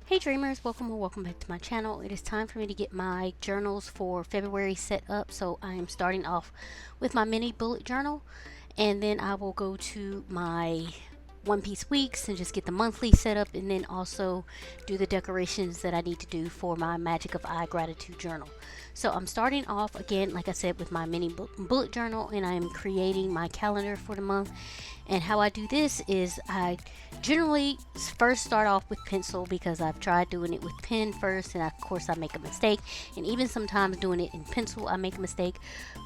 Hey dreamers, welcome or welcome back to my channel. It is time for me to get my journals for February set up. So I am starting off with my mini bullet journal, and then I will go to my One Piece weeks and just get the monthly set up, and then also do the decorations that I need to do for my Magic of Eye gratitude journal. So I'm starting off again, like I said, with my mini bullet journal, and I am creating my calendar for the month. And how I do this is I generally first start off with pencil because I've tried doing it with pen first, and of course I make a mistake, and even sometimes doing it in pencil I make a mistake,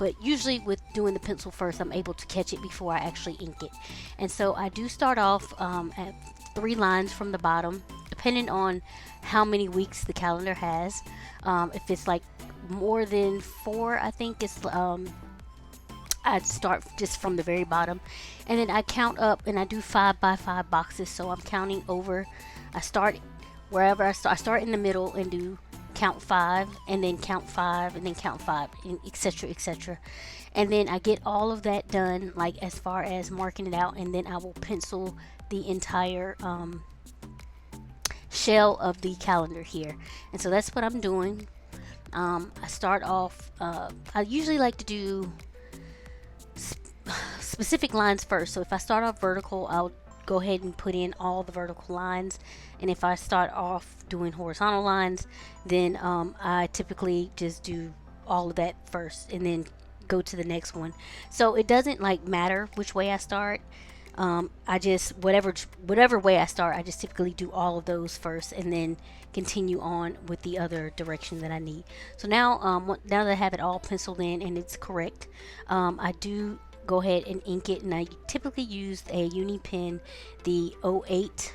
but usually with doing the pencil first I'm able to catch it before I actually ink it. And so I do start off at 3 lines from the bottom, depending on how many weeks the calendar has. If it's like more than 4, I think it's I'd start just from the very bottom, and then I count up, and I do 5 by 5 boxes. So I'm counting over. I start wherever I start. I start in the middle and do count 5, and then count 5, and then count 5, and etc. etc. And then I get all of that done, like as far as marking it out, and then I will pencil the entire shell of the calendar here. And so that's what I'm doing. I start off. I usually like to do specific lines first. So if I start off vertical, I'll go ahead and put in all the vertical lines. And if I start off doing horizontal lines, then I typically just do all of that first and then go to the next one. So it doesn't like matter which way I start. I just whatever way I start, I just typically do all of those first and then continue on with the other direction that I need. So now, now that I have it all penciled in and it's correct, I do go ahead and ink it, and I typically use a uni pen, the 08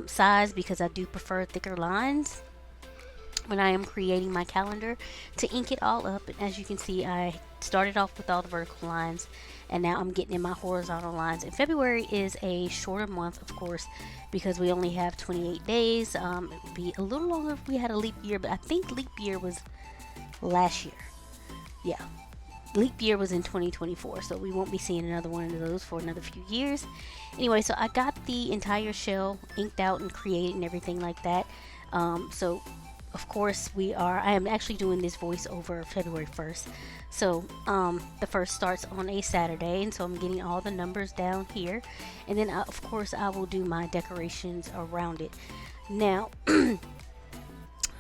size, because I do prefer thicker lines when I am creating my calendar to ink it all up. And as you can see, I started off with all the vertical lines, and now I'm getting in my horizontal lines. And February is a shorter month, of course, because we only have 28 days. It would be a little longer if we had a leap year, but I think leap year was last year. Yeah, leap year was in 2024, so we won't be seeing another one of those for another few years. Anyway, so I got the entire shell inked out and created and everything like that. So of course I am actually doing this voiceover February 1st. So the first starts on a Saturday, and so I'm getting all the numbers down here, and then of course I will do my decorations around it. Now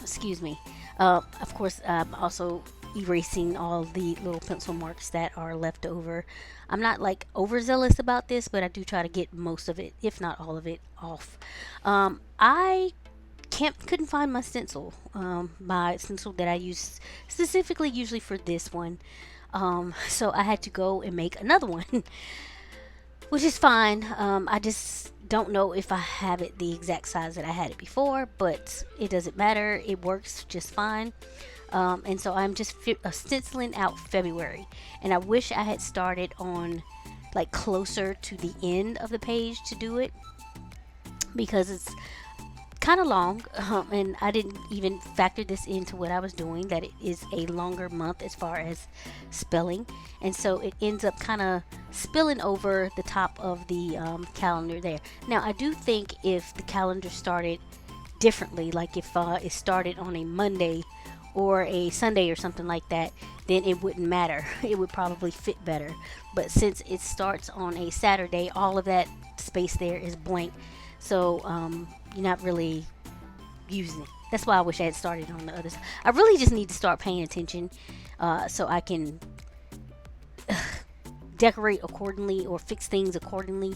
excuse me, of course I'm also erasing all the little pencil marks that are left over. I'm not like overzealous about this, but I do try to get most of it, if not all of it, off. I couldn't find my stencil, my stencil that I use specifically usually for this one. So I had to go and make another one, which is fine. I just don't know if I have it the exact size that I had it before, but it doesn't matter. It works just fine. And so I'm just stenciling out February, and I wish I had started on like closer to the end of the page to do it, because it's kind of long, and I didn't even factor this into what I was doing, that it is a longer month as far as spelling, and so it ends up kind of spilling over the top of the calendar there. Now I do think if the calendar started differently, like if it started on a Monday or a Sunday or something like that, then it wouldn't matter. It would probably fit better. But since it starts on a Saturday, all of that space there is blank. So you're not really using it. That's why I wish I had started on the other side. I really just need to start paying attention so I can decorate accordingly or fix things accordingly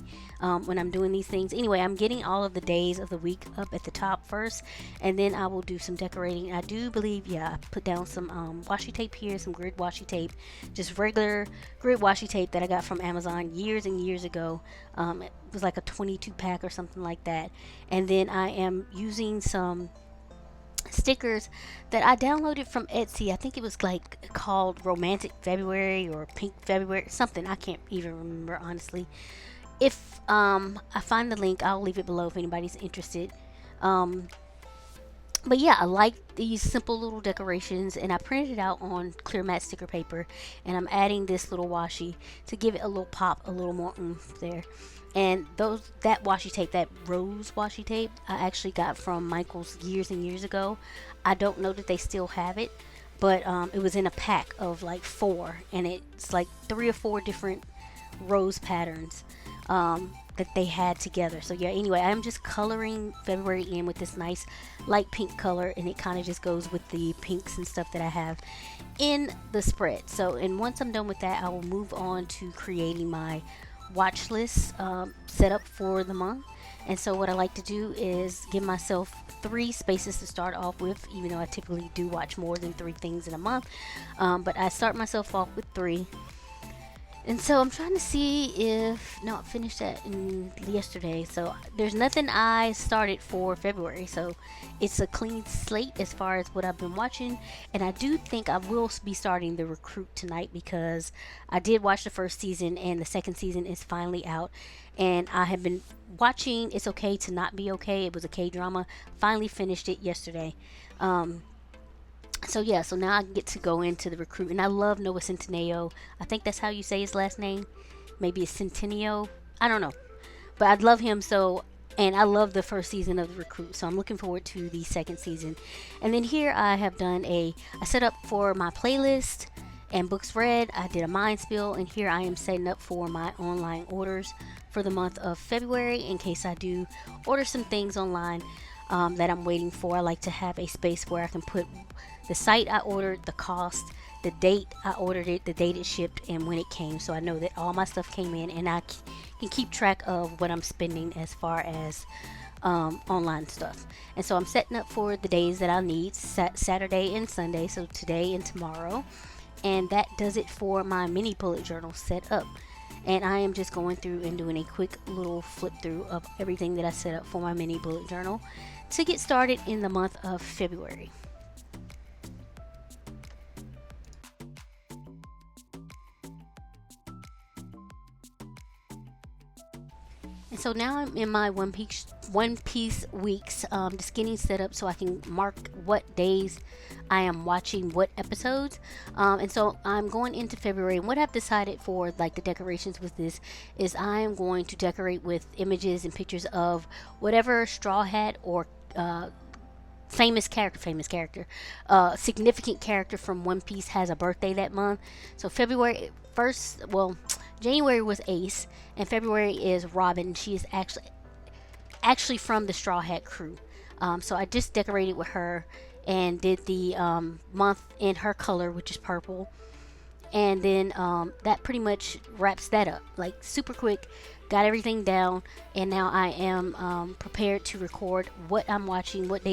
when I'm doing these things. Anyway, I'm getting all of the days of the week up at the top first, and then I will do some decorating. I do believe, yeah, I put down some washi tape here, some grid washi tape, just regular grid washi tape that I got from Amazon years and years ago. It was like a 22 pack or something like that. And then I am using some stickers that I downloaded from Etsy. I think it was like called Romantic February or Pink February, something. I can't even remember, honestly. If I find the link, I'll leave it below if anybody's interested. But yeah, I like these simple little decorations, and I printed it out on clear matte sticker paper, and I'm adding this little washi to give it a little pop, a little more oomph there. And that washi tape, that rose washi tape, I actually got from Michael's years and years ago. I don't know that they still have it, but it was in a pack of like four, and it's like three or four different rose patterns that they had together. So yeah, anyway, I'm just coloring February in with this nice light pink color, and it kind of just goes with the pinks and stuff that I have in the spread. So, and once I'm done with that, I will move on to creating my watch list set up for the month. And so what I like to do is give myself 3 spaces to start off with, even though I typically do watch more than 3 things in a month. But I start myself off with 3. And so I'm trying to see if, no, I finished that yesterday. So there's nothing I started for February. So it's a clean slate as far as what I've been watching. And I do think I will be starting The Recruit tonight, because I did watch the first season and the second season is finally out. And I have been watching It's Okay to Not Be Okay. It was a K-drama. Finally finished it yesterday. So yeah, so now I get to go into The Recruit, and I love Noah Centineo. I think that's how you say his last name. Maybe it's Centineo. I don't know, but I love him so, and I love the first season of The Recruit. So I'm looking forward to the second season. And then here I have done I set up for my playlist and books read. I did a mind spill, and here I am setting up for my online orders for the month of February in case I do order some things online that I'm waiting for. I like to have a space where I can put the site I ordered, the cost, the date I ordered it, the date it shipped, and when it came, so I know that all my stuff came in, and I can keep track of what I'm spending as far as online stuff. And so I'm setting up for the days that I need, Saturday and Sunday, so today and tomorrow. And that does it for my mini bullet journal set up. And I am just going through and doing a quick little flip through of everything that I set up for my mini bullet journal to get started in the month of February. And so now I'm in my One Piece weeks, just getting set up so I can mark what days I am watching what episodes. And so I'm going into February, and what I've decided for like the decorations with this is I am going to decorate with images and pictures of whatever Straw Hat or significant character from One Piece has a birthday that month. So February 1st, well, January was Ace, and February is Robin. She is actually from the Straw Hat crew. So I just decorated with her and did the month in her color, which is purple. And then that pretty much wraps that up. Like super quick, got everything down, and now I am prepared to record what I'm watching, what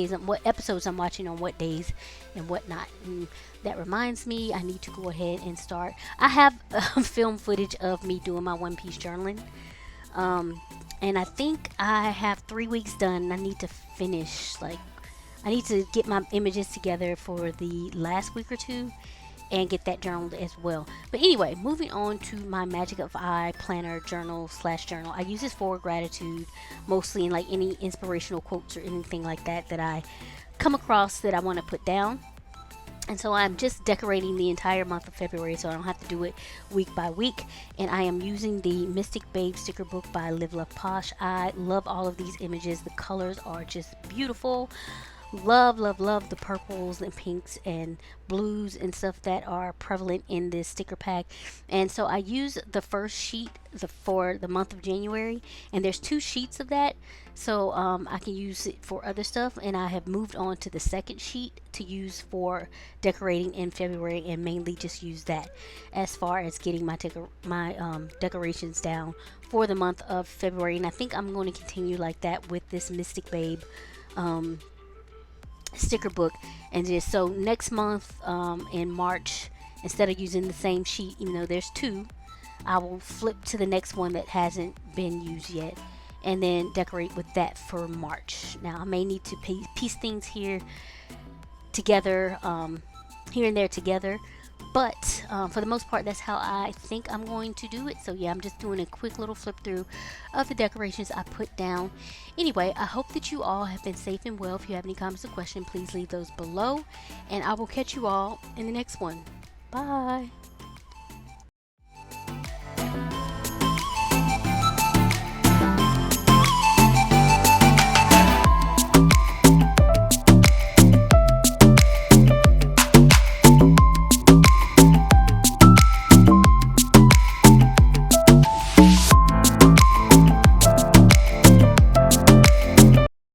episodes I'm watching on what days, and whatnot. And that reminds me, I need to go ahead and start. I have film footage of me doing my One Piece journaling. And I think I have 3 weeks done. I need to finish, I need to get my images together for the last week or two and get that journaled as well. But anyway, moving on to my Magic of Eye planner journal. I use this for gratitude, mostly in like any inspirational quotes or anything like that I come across that I want to put down. And so I'm just decorating the entire month of February, so I don't have to do it week by week. And I am using the Mystic Babe sticker book by Live Love Posh. I love all of these images. The colors are just beautiful. Love the purples and pinks and blues and stuff that are prevalent in this sticker pack. And so I use the first sheet for the month of January, and there's 2 sheets of that, so I can use it for other stuff. And I have moved on to the second sheet to use for decorating in February, and mainly just use that as far as getting my decorations down for the month of February. And I think I'm going to continue like that with this Mystic Babe sticker book. And just so next month in March, instead of using the same sheet, even though there's 2, I will flip to the next one that hasn't been used yet, and then decorate with that for March. Now I may need to piece things here and there together, but for the most part, that's how I think I'm going to do it. So yeah, I'm just doing a quick little flip through of the decorations I put down. Anyway, I hope that you all have been safe and well. If you have any comments or questions, please leave those below, and I will catch you all in the next one. Bye.